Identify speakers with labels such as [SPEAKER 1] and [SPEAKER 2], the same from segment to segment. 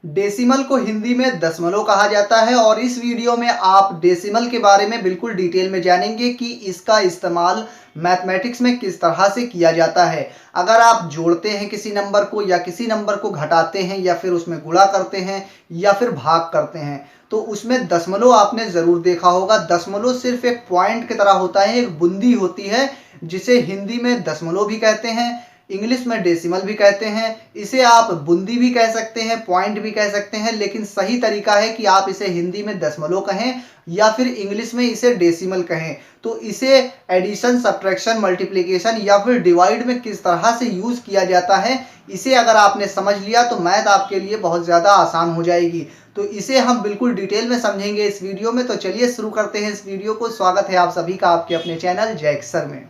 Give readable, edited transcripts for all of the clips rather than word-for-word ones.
[SPEAKER 1] Decimal को हिंदी में दशमलव कहा जाता है और इस वीडियो में आप डेसिमल के बारे में बिल्कुल डिटेल में जानेंगे कि इसका इस्तेमाल मैथमेटिक्स में किस तरह से किया जाता है। अगर आप जोड़ते हैं किसी नंबर को या किसी नंबर को घटाते हैं या फिर उसमें गुणा करते हैं या फिर भाग करते हैं तो उसमें दशमलव आपने ज़रूर देखा होगा। दशमलव सिर्फ एक पॉइंट की तरह होता है, एक बूंदी होती है जिसे हिंदी में दशमलव भी कहते हैं, इंग्लिश में डेसिमल भी कहते हैं। इसे आप बूंदी भी कह सकते हैं, पॉइंट भी कह सकते हैं, लेकिन सही तरीका है कि आप इसे हिंदी में दशमलव कहें या फिर इंग्लिश में इसे डेसिमल कहें। तो इसे एडिशन, सब्ट्रैक्शन, मल्टीप्लिकेशन या फिर डिवाइड में किस तरह से यूज़ किया जाता है, इसे अगर आपने समझ लिया तो मैथ आपके लिए बहुत ज़्यादा आसान हो जाएगी। तो इसे हम बिल्कुल डिटेल में समझेंगे इस वीडियो में। तो चलिए शुरू करते हैं इस वीडियो को। स्वागत है आप सभी का आपके अपने चैनल जैक्स सर में।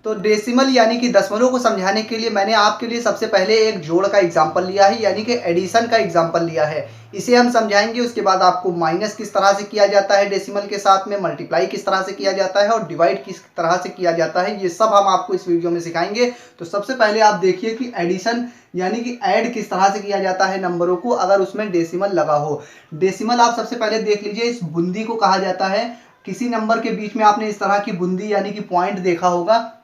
[SPEAKER 1] तो डेसिमल यानी कि दशमलव को समझाने के लिए मैंने आपके लिए सबसे पहले एक जोड़ का एग्जाम्पल लिया है, यानी कि एडिशन का एग्जाम्पल लिया है। इसे हम समझाएंगे, उसके बाद आपको माइनस किस तरह से किया जाता है डेसिमल के साथ में, मल्टीप्लाई किस तरह से किया जाता है और डिवाइड किस तरह से किया जाता है, ये सब हम आपको इस वीडियो में सिखाएंगे। तो सबसे पहले आप देखिए कि एडिशन यानी कि ऐड किस तरह से किया जाता है नंबरों को अगर उसमें डेसिमल लगा हो। डेसिमल आप सबसे पहले देख लीजिए, इस बूंदी को कहा जाता है। किसी नंबर के बीच में आपने इस तरह की बूंदी यानी कि पॉइंट देखा होगा,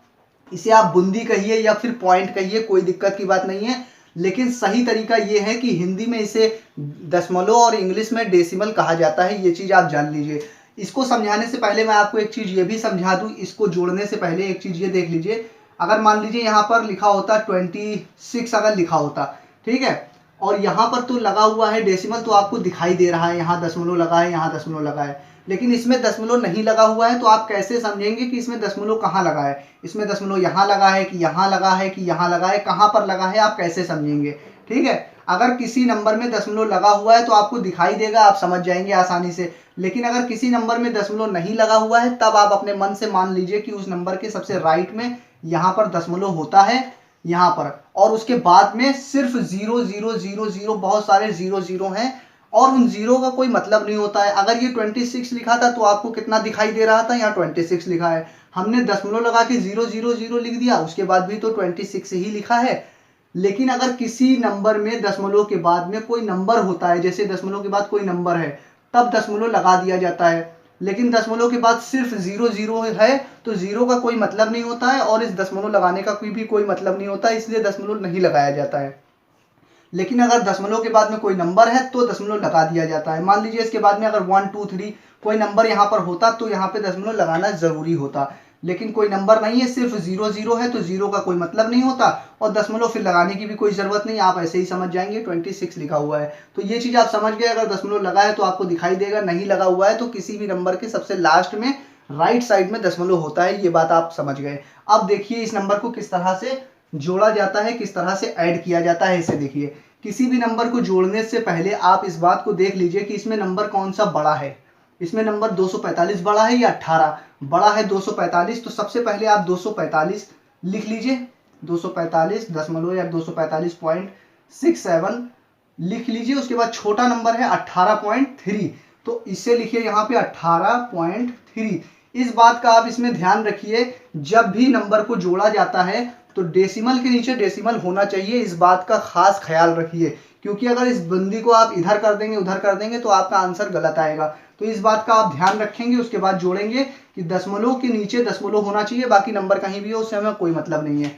[SPEAKER 1] इसे आप बूंदी कहिए या फिर पॉइंट कहिए, कोई दिक्कत की बात नहीं है। लेकिन सही तरीका ये है कि हिंदी में इसे दशमलव और इंग्लिश में डेसिमल कहा जाता है, ये चीज़ आप जान लीजिए। इसको समझाने से पहले मैं आपको एक चीज़ ये भी समझा दूँ, इसको जोड़ने से पहले एक चीज़ ये देख लीजिए। अगर मान लीजिए यहाँ पर लिखा होता 26 अगर लिखा होता, ठीक है, और यहाँ पर तो लगा हुआ है डेसिमल, तो आपको दिखाई दे रहा है यहाँ दशमलव लगा है, यहाँ दशमलव लगा है, लेकिन इसमें दशमलव नहीं लगा हुआ है। तो आप कैसे समझेंगे कि इसमें दशमलव कहाँ लगा है? इसमें दशमलव यहाँ लगा है कि यहाँ लगा है कि यहाँ लगा है, कहाँ पर लगा है, आप कैसे समझेंगे? ठीक है, अगर किसी नंबर में दशमलव लगा हुआ है तो आपको दिखाई देगा, आप समझ जाएंगे आसानी से। लेकिन अगर किसी नंबर में दशमलव नहीं लगा हुआ है तब आप अपने मन से मान लीजिए कि उस नंबर के सबसे राइट में यहाँ पर दशमलव होता है, यहाँ पर, और उसके बाद में सिर्फ 0 0 0 0, बहुत सारे 0 0 हैं और उन जीरो का कोई मतलब नहीं होता है। अगर ये 26 लिखा था तो आपको कितना दिखाई दे रहा था? यहाँ 26 लिखा है, हमने दशमलव लगा के 0 0 0 लिख दिया, उसके बाद भी तो 26 ही लिखा है। लेकिन अगर किसी नंबर में दशमलव के बाद में कोई नंबर होता है, जैसे दशमलव के बाद कोई नंबर है, तब दशमलव लगा दिया जाता है। लेकिन दशमलव के बाद सिर्फ 0 0 है तो जीरो का कोई मतलब नहीं होता है और इस दशमलव लगाने का कोई मतलब नहीं होता है, इसलिए दशमलव नहीं लगाया जाता है। लेकिन अगर दशमलव के बाद में कोई नंबर है तो दशमलव लगा दिया जाता है। मान लीजिए इसके बाद में अगर 1 2 3 कोई नंबर यहाँ पर होता तो यहाँ पे दशमलव लगाना जरूरी होता, लेकिन कोई नंबर नहीं है, सिर्फ 0 0 है तो जीरो का कोई मतलब नहीं होता और दशमलव फिर लगाने की भी कोई जरूरत नहीं, आप ऐसे ही समझ जाएंगे 26 लिखा हुआ है। तो ये चीज़ आप समझ गए। अगर दशमलव लगा है तो आपको दिखाई देगा, नहीं लगा हुआ है तो किसी भी नंबर के सबसे लास्ट में राइट साइड में दशमलव होता है, ये बात आप समझ गए। अब देखिए इस नंबर को किस तरह से जोड़ा जाता है, किस तरह से ऐड किया जाता है, इसे देखिए। किसी भी नंबर को जोड़ने से पहले आप इस बात को देख लीजिए कि इसमें नंबर कौन सा बड़ा है। इसमें नंबर 245 बड़ा है या 18 बड़ा है? 245, तो सबसे पहले आप 245 लिख लीजिए, 245 दशमलव या 245.67 लिख लीजिए। उसके बाद छोटा नंबर है 18.3, तो इससे लिखिए यहाँ पे 18.3। इस बात का आप इसमें ध्यान रखिए, जब भी नंबर को जोड़ा जाता है तो डेसिमल के नीचे डेसिमल होना चाहिए, इस बात का खास ख्याल रखिए, क्योंकि अगर इस बंदी को आप इधर कर देंगे उधर कर देंगे तो आपका आंसर गलत आएगा। तो इस बात का आप ध्यान रखेंगे। उसके बाद जोड़ेंगे कि दशमलव के नीचे दशमलव होना चाहिए, बाकी नंबर कहीं भी हो उससे हमें कोई मतलब नहीं है।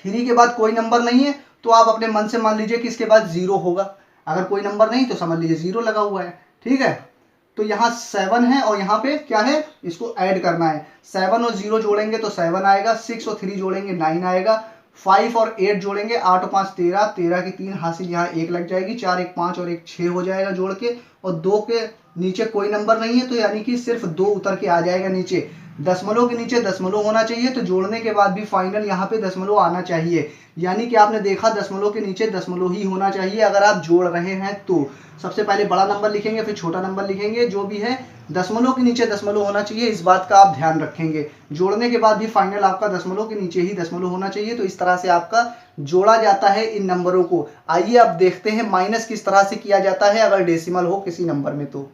[SPEAKER 1] 3 के बाद कोई नंबर नहीं है तो आप अपने मन से मान लीजिए कि इसके बाद 0 होगा। अगर कोई नंबर नहीं तो समझ लीजिए 0 लगा हुआ है, ठीक है। तो यहाँ 7 है और यहाँ पे क्या है, इसको ऐड करना है। 7 और 0 जोड़ेंगे तो 7 आएगा, 6 और 3 जोड़ेंगे 9 आएगा, 5 और 8 जोड़ेंगे 8 और 5 13, 13 की 3 हासिल, यहाँ 1 लग जाएगी, 4 1 5 और 1 6 हो जाएगा जोड़ के, और 2 के नीचे कोई नंबर नहीं है तो यानी कि सिर्फ 2 उतर के आ जाएगा नीचे। दशमलव के नीचे दशमलव होना चाहिए, तो जोड़ने के बाद भी फाइनल यहाँ पे दशमलव आना चाहिए, यानी कि आपने देखा दशमलव के नीचे दशमलव ही होना चाहिए अगर आप जोड़ रहे हैं तो। सबसे पहले बड़ा नंबर लिखेंगे फिर छोटा नंबर लिखेंगे, जो भी है दशमलव के नीचे दशमलव होना चाहिए, इस बात का आप ध्यान रखेंगे। जोड़ने के बाद भी फाइनल आपका दशमलव के नीचे ही दशमलव होना चाहिए। तो इस तरह से आपका जोड़ा जाता है इन नंबरों को। आइए अब देखते हैं माइनस किस तरह से किया जाता है अगर डेसिमल हो किसी नंबर में। तो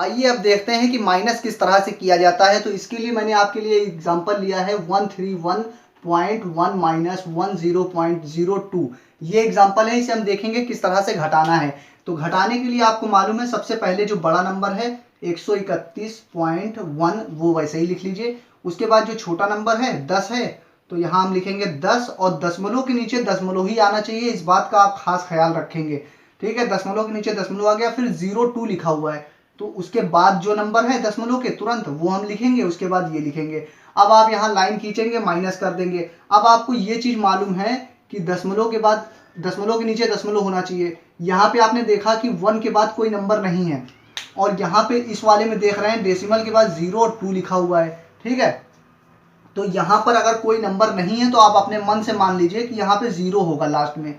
[SPEAKER 1] आइए अब देखते हैं कि माइनस किस तरह से किया जाता है। तो इसके लिए मैंने आपके लिए एग्जांपल लिया है 131.1 माइनस 10.02। ये एग्जांपल है, इसे हम देखेंगे किस तरह से घटाना है। तो घटाने के लिए आपको मालूम है सबसे पहले जो बड़ा नंबर है 131.1 वो वैसे ही लिख लीजिए। उसके बाद जो छोटा नंबर है 10 है, तो यहाँ हम लिखेंगे 10 और दशमलव के नीचे दशमलव ही आना चाहिए, इस बात का आप खास ख्याल रखेंगे। ठीक है, दशमलव के नीचे दशमलव आ गया, फिर 02 लिखा हुआ है, तो उसके बाद जो नंबर है दशमलव के तुरंत वो हम लिखेंगे, उसके बाद ये लिखेंगे। अब आप यहाँ लाइन खींचेंगे, माइनस कर देंगे। अब आपको ये चीज मालूम है कि दशमलव के बाद दशमलव के नीचे दशमलव होना चाहिए। यहाँ पे आपने देखा कि 1 के बाद कोई नंबर नहीं है, और यहाँ पे इस वाले में देख रहे हैं डेसिमल के बाद 0 और 2 लिखा हुआ है। ठीक है, तो यहाँ पर अगर कोई नंबर नहीं है तो आप अपने मन से मान लीजिए कि यहाँ पे 0 होगा लास्ट में,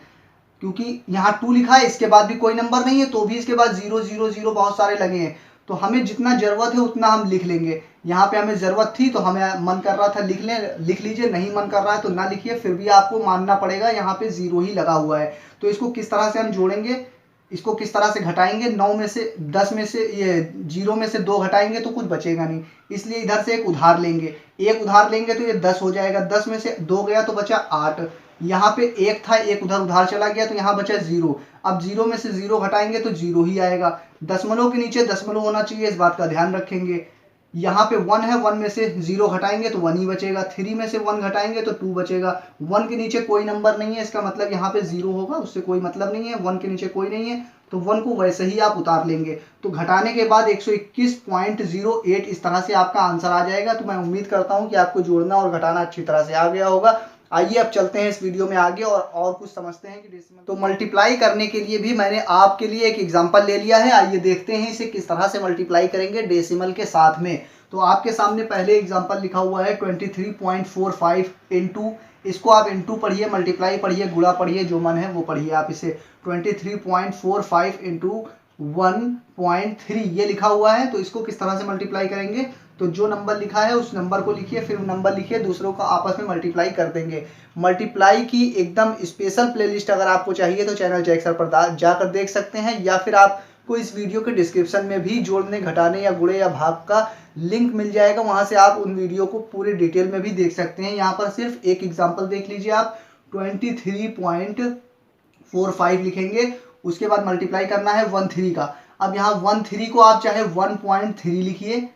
[SPEAKER 1] क्योंकि यहाँ 2 लिखा है, इसके बाद भी कोई नंबर नहीं है, तो भी इसके बाद 0 0 0 बहुत सारे लगे हैं। तो हमें जितना जरूरत है उतना हम लिख लेंगे। यहाँ पे हमें जरूरत थी तो हमें मन कर रहा था लिख लीजिए, नहीं मन कर रहा है तो ना लिखिए, फिर भी आपको मानना पड़ेगा यहाँ पे 0 ही लगा हुआ है। तो इसको किस तरह से हम जोड़ेंगे, इसको किस तरह से घटाएंगे, 9 में से 10 में से ये 0 में से 2 घटाएंगे तो कुछ बचेगा नहीं, इसलिए इधर से एक उधार लेंगे। एक उधार लेंगे तो ये 10 हो जाएगा, 10 में से 2 गया तो बचा 8। यहाँ पे एक था, एक उधर उधार चला गया तो यहाँ बचा 0। अब 0 में से 0 घटाएंगे तो 0 ही आएगा। दशमलव के नीचे दशमलव होना चाहिए, इस बात का ध्यान रखेंगे। यहाँ पे 1 है, 1 में से 0 घटाएंगे तो 1 ही बचेगा। 3 में से 1 घटाएंगे तो 2 बचेगा। 1 के नीचे कोई नंबर नहीं है, इसका मतलब यहाँ पे 0 होगा, उससे कोई मतलब नहीं है। 1 के नीचे कोई नहीं है तो 1 को वैसे ही आप उतार लेंगे। तो घटाने के बाद 121.08 इस तरह से आपका आंसर आ जाएगा। तो मैं उम्मीद करता हूँ कि आपको जोड़ना और घटाना अच्छी तरह से आ गया होगा। आइए अब चलते हैं इस वीडियो में आगे और कुछ समझते हैं कि डेसिमल। तो मल्टीप्लाई करने के लिए भी मैंने आपके लिए एक एग्जांपल ले लिया है। आइए देखते हैं इसे किस तरह से मल्टीप्लाई करेंगे डेसिमल के साथ में। तो आपके सामने पहले एग्जांपल लिखा हुआ है 23.45 इंटू, इसको आप इंटू पढ़िए, मल्टीप्लाई पढ़िए, गुणा पढ़िए, जो मन है वो पढ़िए आप इसे। 23.45 इंटू 1.3 ये लिखा हुआ है। तो इसको किस तरह से मल्टीप्लाई करेंगे, तो जो नंबर लिखा है उस नंबर को लिखिए, फिर नंबर लिखिए, दूसरों को आपस में मल्टीप्लाई कर देंगे। मल्टीप्लाई की एकदम स्पेशल प्लेलिस्ट अगर आपको चाहिए तो चैनल चेक्सर पर जाकर देख सकते हैं, या फिर आपको इस वीडियो के डिस्क्रिप्शन में भी जोड़ने, घटाने या गुणे या भाग का लिंक मिल जाएगा, वहां से आप उन वीडियो को पूरे डिटेल में भी देख सकते हैं। यहाँ पर सिर्फ एक एग्जाम्पल देख लीजिए आप। 23.45 लिखेंगे, उसके बाद मल्टीप्लाई करना है 13 का। अब यहाँ 13 को आप चाहे 1.3 लिखिए,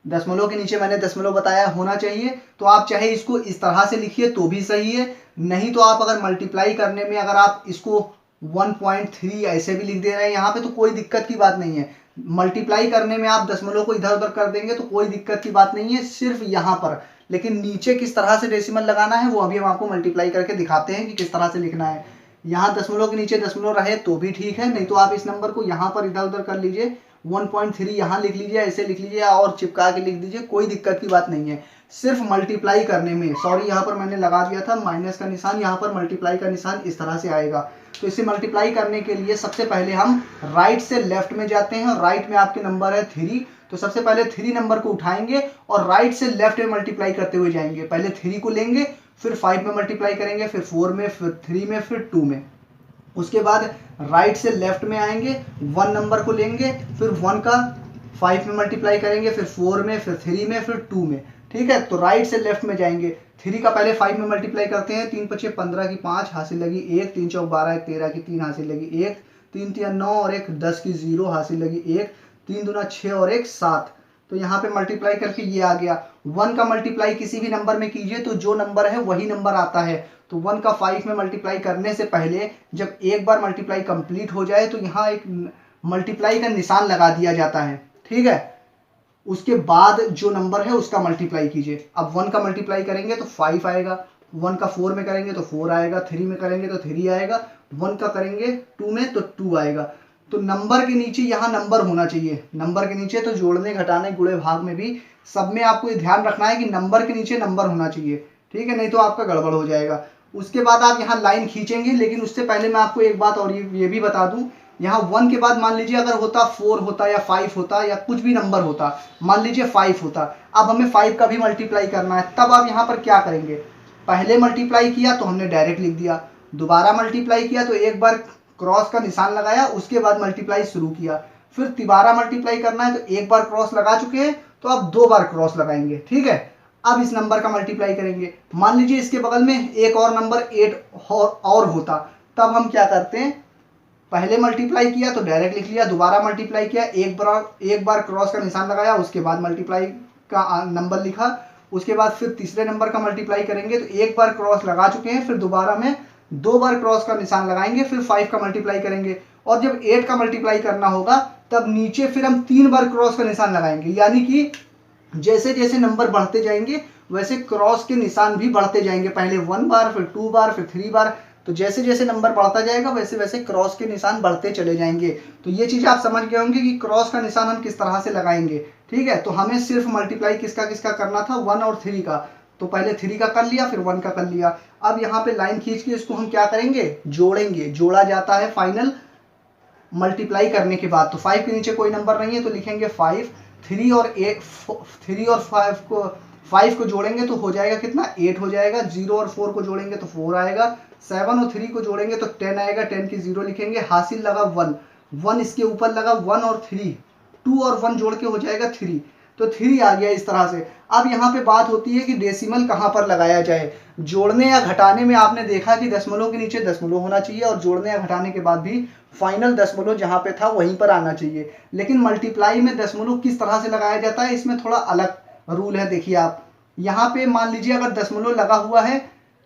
[SPEAKER 1] दशमलव के नीचे मैंने दशमलव बताया होना चाहिए, तो आप चाहे इसको इस तरह से लिखिए तो भी सही है। नहीं तो आप अगर मल्टीप्लाई करने में अगर आप इसको 1.3 ऐसे भी लिख दे रहे हैं यहाँ पे तो कोई दिक्कत की बात नहीं है। मल्टीप्लाई करने में आप दशमलव को इधर उधर कर देंगे तो कोई दिक्कत की बात नहीं है, सिर्फ यहाँ पर। लेकिन नीचे किस तरह से डेसिमल लगाना है वो अभी हम आपको मल्टीप्लाई करके दिखाते हैं कि किस तरह से लिखना है। यहाँ दशमलव के नीचे दशमलव रहे तो भी ठीक है, नहीं तो आप इस नंबर को यहाँ पर इधर उधर कर लीजिए, 1.3 यहाँ लिख लीजिए, ऐसे लिख लीजिए और चिपका के लिख दीजिए, कोई दिक्कत की बात नहीं है। सिर्फ मल्टीप्लाई करने में, सॉरी यहाँ पर मैंने लगा दिया था माइनस का निशान, यहाँ पर मल्टीप्लाई का निशान इस तरह से आएगा। तो इसे मल्टीप्लाई करने के लिए सबसे पहले हम राइट से लेफ्ट में जाते हैं, और राइट में आपके नंबर है 3, तो सबसे पहले 3 नंबर को उठाएंगे और राइट से लेफ्ट में मल्टीप्लाई करते हुए जाएंगे। पहले 3 को लेंगे, फिर 5 में मल्टीप्लाई करेंगे, फिर 4 में, फिर 3 में, फिर 2 में। उसके बाद राइट से लेफ्ट में आएंगे, 1 नंबर को लेंगे, फिर 1 का 5 में मल्टीप्लाई करेंगे, फिर 4 में, फिर 3 में, फिर 2 में। ठीक है, तो राइट से लेफ्ट में जाएंगे। 3 का पहले 5 में मल्टीप्लाई करते हैं, 3 5 15 की 5 हासिल लगी 1, 3 4 12 13 की 3 हासिल लगी 1, 3 3 9 और 1 10 की 0 हासिल लगी 1, 3 दूना 6 और 1 7। तो यहाँ पे मल्टीप्लाई करके ये आ गया। 1 का मल्टीप्लाई किसी भी नंबर में कीजिए तो जो नंबर है वही नंबर आता है। तो 1 का 5 में मल्टीप्लाई करने से पहले जब एक बार मल्टीप्लाई कंप्लीट हो जाए तो यहाँ एक मल्टीप्लाई का निशान लगा दिया जाता है। ठीक है, उसके बाद जो नंबर है उसका मल्टीप्लाई कीजिए। अब 1 का मल्टीप्लाई करेंगे तो 5 आएगा, 1 का 4 में करेंगे तो 4 आएगा, 3 में करेंगे तो 3 आएगा, 1 का करेंगे 2 में तो 2 आएगा। तो नंबर के नीचे यहाँ नंबर होना चाहिए, नंबर के नीचे। तो जोड़ने, घटाने, गुणे, भाग में भी सब में आपको ये ध्यान रखना है कि नंबर के नीचे नंबर होना चाहिए। ठीक है, नहीं तो आपका गड़बड़ हो जाएगा। उसके बाद आप यहाँ लाइन खींचेंगे, लेकिन उससे पहले मैं आपको एक बात और ये भी बता दूं, यहाँ 1 के बाद मान लीजिए अगर होता 4 होता या 5 होता या कुछ भी नंबर होता, मान लीजिए 5 होता, अब हमें 5 का भी मल्टीप्लाई करना है, तब आप यहाँ पर क्या करेंगे, पहले मल्टीप्लाई किया तो हमने डायरेक्ट लिख दिया, दोबारा मल्टीप्लाई किया तो एक बार क्रॉस का निशान लगाया, उसके बाद मल्टीप्लाई शुरू किया। फिर दोबारा मल्टीप्लाई करना है, तो एक बार क्रॉस लगा चुके हैं तो अब 2 बार क्रॉस लगाएंगे। ठीक है, अब इस नंबर का मल्टीप्लाई करेंगे। मान लीजिए इसके बगल में एक और नंबर 8 और होता, तब हम क्या करते हैं, पहले मल्टीप्लाई किया तो डायरेक्ट लिख लिया, दोबारा मल्टीप्लाई किया, एक बार क्रॉस का निशान लगाया, उसके बाद मल्टीप्लाई का नंबर लिखा, उसके बाद फिर तीसरे नंबर का मल्टीप्लाई करेंगे तो एक बार क्रॉस लगा चुके हैं, फिर दोबारा में 2 बार क्रॉस का निशान लगाएंगे, फिर 5 का मल्टीप्लाई करेंगे। और जब 8 का मल्टीप्लाई करना होगा तब नीचे फिर हम 3 बार क्रॉस का निशान लगाएंगे, यानी कि जैसे जैसे नंबर बढ़ते जाएंगे वैसे क्रॉस के निशान भी बढ़ते जाएंगे, पहले 1 बार, फिर 2 बार, फिर 3 बार। तो जैसे जैसे नंबर बढ़ता जाएगा वैसे वैसे क्रॉस के निशान बढ़ते चले जाएंगे। तो ये चीज आप समझ गए होंगे कि क्रॉस का निशान हम किस तरह से लगाएंगे। ठीक है, तो हमें सिर्फ मल्टीप्लाई किसका किसका करना था, 1 और 3 का। तो पहले 3 का कर लिया, फिर 1 का कर लिया। अब यहाँ पे लाइन खींच के इसको हम क्या करेंगे, जोड़ेंगे। जोड़ा जाता है फाइनल मल्टीप्लाई करने के बाद। तो 5 के नीचे कोई नंबर नहीं है तो लिखेंगे 5। 3 और 5 को जोड़ेंगे तो हो जाएगा कितना, 8 हो जाएगा। 0 और 4 को जोड़ेंगे तो 4 आएगा। 7 और 3 को जोड़ेंगे तो 10 आएगा। 10 की 0 लिखेंगे। हासिल लगा 1, 1 इसके ऊपर लगा, 1 और 3, 2 और 1 जोड़ के हो जाएगा 3। तो 3 आ गया इस तरह से। अब यहाँ पे बात होती है कि डेसिमल कहाँ पर लगाया जाए। जोड़ने या घटाने में आपने देखा कि दशमलव के नीचे दशमलव होना चाहिए और जोड़ने या घटाने के बाद भी फाइनल दशमलव जहाँ पे था वहीं पर आना चाहिए। लेकिन मल्टीप्लाई में दशमलव किस तरह से लगाया जाता है, इसमें थोड़ा अलग रूल है। देखिए आप यहाँ पे मान लीजिए अगर दशमलव लगा हुआ है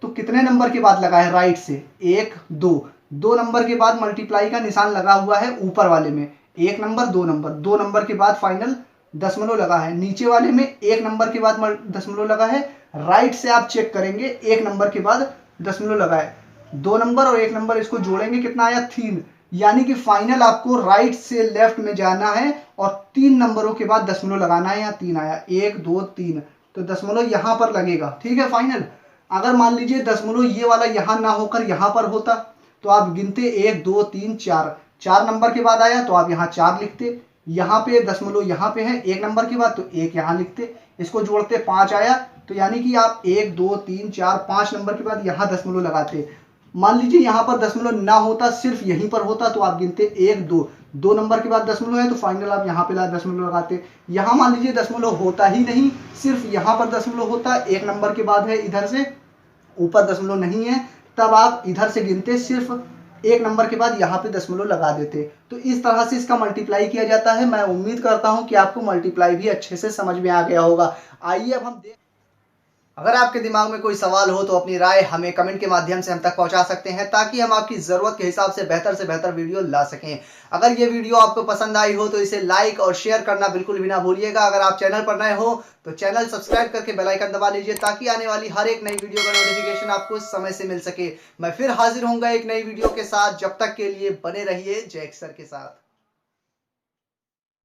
[SPEAKER 1] तो कितने नंबर के बाद लगा है, राइट से 1 2, 2 नंबर के बाद मल्टीप्लाई का निशान लगा हुआ है ऊपर वाले में, 1 नंबर 2 नंबर, 2 नंबर के बाद फाइनल दशमलव लगा है। नीचे वाले में 1 नंबर के बाद दशमलव लगा है। राइट से आप चेक करेंगे 1 नंबर के बाद दशमलव लगा है। 2 नंबर और 1 नंबर इसको जोड़ेंगे कितना आया, 3। यानी कि फाइनल आपको राइट से लेफ्ट में जाना है और 3 नंबरों के बाद दशमलव लगाना है। यहाँ 3 आया, 1 2 3, तो दशमलव यहाँ पर लगेगा। ठीक है फाइनल। अगर मान लीजिए दशमलव ये वाला यहाँ ना होकर यहाँ पर होता तो आप गिनते 1 2 3 4, 4 नंबर के बाद आया तो आप यहाँ 4 लिखते। यहाँ पे दशमलव यहाँ पे है 1 नंबर के बाद तो 1 यहाँ लिखते। इसको जोड़ते 5 आया, तो यानी कि आप 1 2 3 4 5 नंबर के बाद यहाँ दशमलव लगाते। मान लीजिए यहाँ पर दशमलव ना होता, सिर्फ यहीं पर होता तो आप गिनते 1 2, 2 नंबर के बाद दशमलव है तो फाइनल आप यहाँ पे दशमलव लगाते। यहाँ मान लीजिए दशमलव होता ही नहीं, सिर्फ यहाँ पर दशमलव होता, 1 नंबर के बाद है, इधर से ऊपर दशमलव नहीं है, तब आप इधर से गिनते, सिर्फ 1 नंबर के बाद यहाँ पे दशमलव लगा देते। तो इस तरह से इसका मल्टीप्लाई किया जाता है। मैं उम्मीद करता हूँ कि आपको मल्टीप्लाई भी अच्छे से समझ में आ गया होगा। आइए अब हम अगर आपके दिमाग में कोई सवाल हो तो अपनी राय हमें कमेंट के माध्यम से हम तक पहुंचा सकते हैं, ताकि हम आपकी जरूरत के हिसाब से बेहतर वीडियो ला सकें। अगर ये वीडियो आपको पसंद आई हो तो इसे लाइक और शेयर करना बिल्कुल भी ना भूलिएगा। अगर आप चैनल पर नए हो तो चैनल सब्सक्राइब करके बेल आइकन दबा लीजिए, ताकि आने वाली हर एक नई वीडियो का नोटिफिकेशन आपको समय से मिल सके। मैं फिर हाजिर होऊंगा एक नई वीडियो के साथ। जब तक के लिए बने रहिए जय सर के साथ।